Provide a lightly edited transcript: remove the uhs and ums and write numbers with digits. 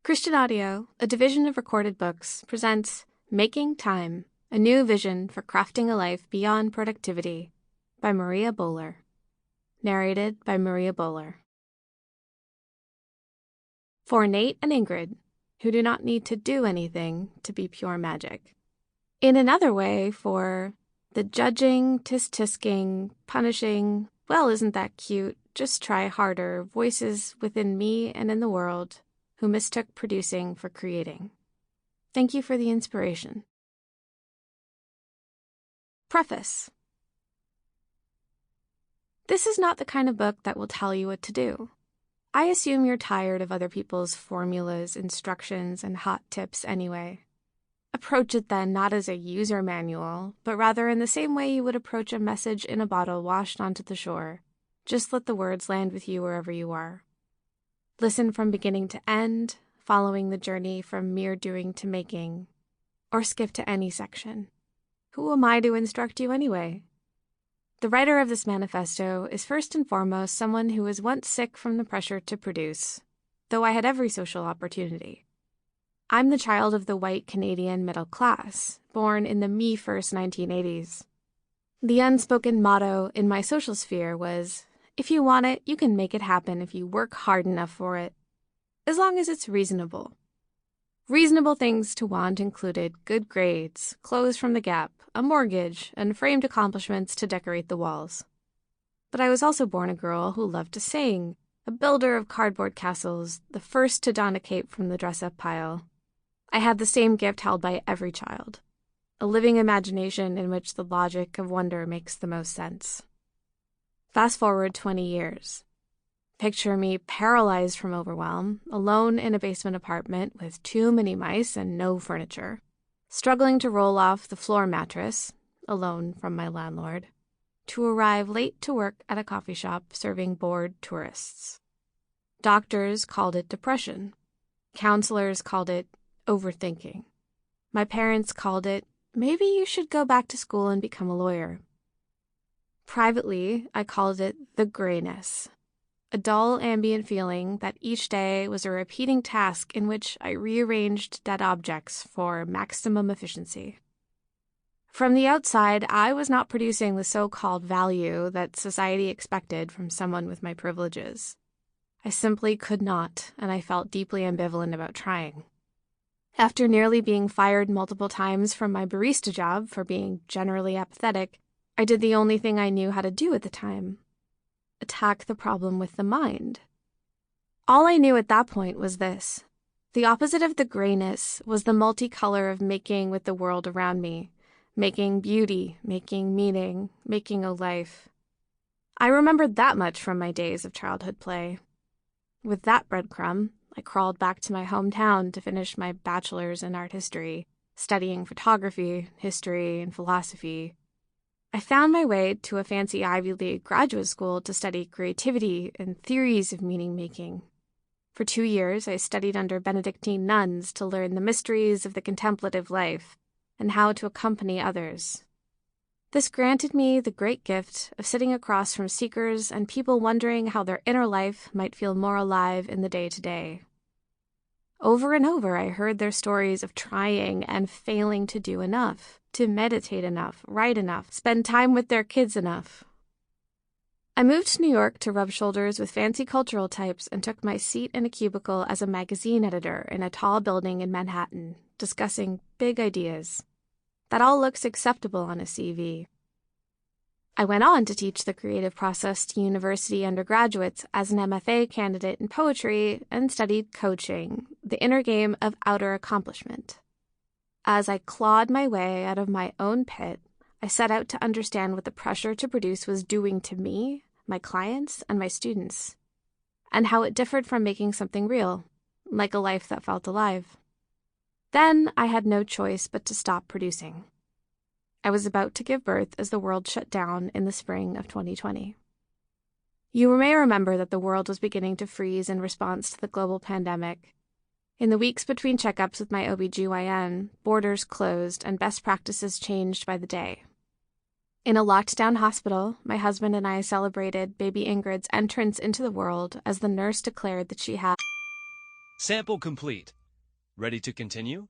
Christian Audio, a division of Recorded Books, presents Making Time, a new vision for crafting a life beyond productivity by Maria Bowler. Narrated by Maria Bowler. For Nate and Ingrid, who do not need to do anything to be pure magic. In another way, for the judging, tisk-tisking, punishing, well, isn't that cute, just try harder voices within me and in the world who mistook producing for creating. Thank you for the inspiration. Preface. This is not the kind of book that will tell you what to do. I assume you're tired of other people's formulas, instructions, and hot tips anyway. Approach it then not as a user manual, but rather in the same way you would approach a message in a bottle washed onto the shore. Just let the words land with you wherever you are. Listen from beginning to end, following the journey from mere doing to making, or skip to any section. Who am I to instruct you anyway? The writer of this manifesto is first and foremost someone who was once sick from the pressure to produce, though I had every social opportunity. I'm the child of the white Canadian middle class, born in the me-first 1980s. The unspoken motto in my social sphere was, if you want it, you can make it happen if you work hard enough for it, as long as it's reasonable. Reasonable things to want included good grades, clothes from the Gap, a mortgage, and framed accomplishments to decorate the walls. But I was also born a girl who loved to sing, a builder of cardboard castles, the first to don a cape from the dress-up pile. I had the same gift held by every child, a living imagination in which the logic of wonder makes the most sense. Fast forward 20 years. Picture me paralyzed from overwhelm, alone in a basement apartment with too many mice and no furniture, struggling to roll off the floor mattress, alone from my landlord, to arrive late to work at a coffee shop serving bored tourists. Doctors called it depression. Counselors called it overthinking. My parents called it, maybe you should go back to school and become a lawyer. Privately, I called it the grayness, a dull ambient feeling that each day was a repeating task in which I rearranged dead objects for maximum efficiency. From the outside, I was not producing the so-called value that society expected from someone with my privileges. I simply could not, and I felt deeply ambivalent about trying. After nearly being fired multiple times from my barista job for being generally apathetic, I did the only thing I knew how to do at the time: attack the problem with the mind. All I knew at that point was this: the opposite of the grayness was the multicolor of making with the world around me, making beauty, making meaning, making a life. I remembered that much from my days of childhood play. With that breadcrumb, I crawled back to my hometown to finish my bachelor's in art history, studying photography, history, and philosophy. I found my way to a fancy Ivy League graduate school to study creativity and theories of meaning-making. For 2 years, I studied under Benedictine nuns to learn the mysteries of the contemplative life and how to accompany others. This granted me the great gift of sitting across from seekers and people wondering how their inner life might feel more alive in the day-to-day. Over and over, I heard their stories of trying and failing to do enough, to meditate enough, write enough, spend time with their kids enough. I moved to New York to rub shoulders with fancy cultural types and took my seat in a cubicle as a magazine editor in a tall building in Manhattan, discussing big ideas. That all looks acceptable on a CV. I went on to teach the creative process to university undergraduates as an MFA candidate in poetry and studied coaching, the inner game of outer accomplishment. As I clawed my way out of my own pit, I set out to understand what the pressure to produce was doing to me, my clients, and my students, and how it differed from making something real, like a life that felt alive. Then I had no choice but to stop producing. I was about to give birth as the world shut down in the spring of 2020. You may remember that the world was beginning to freeze in response to the global pandemic. In the weeks between checkups with my OB/GYN, borders closed and best practices changed by the day. In a locked-down hospital, my husband and I celebrated baby Ingrid's entrance into the world as the nurse declared that she had Sample complete. Ready to continue?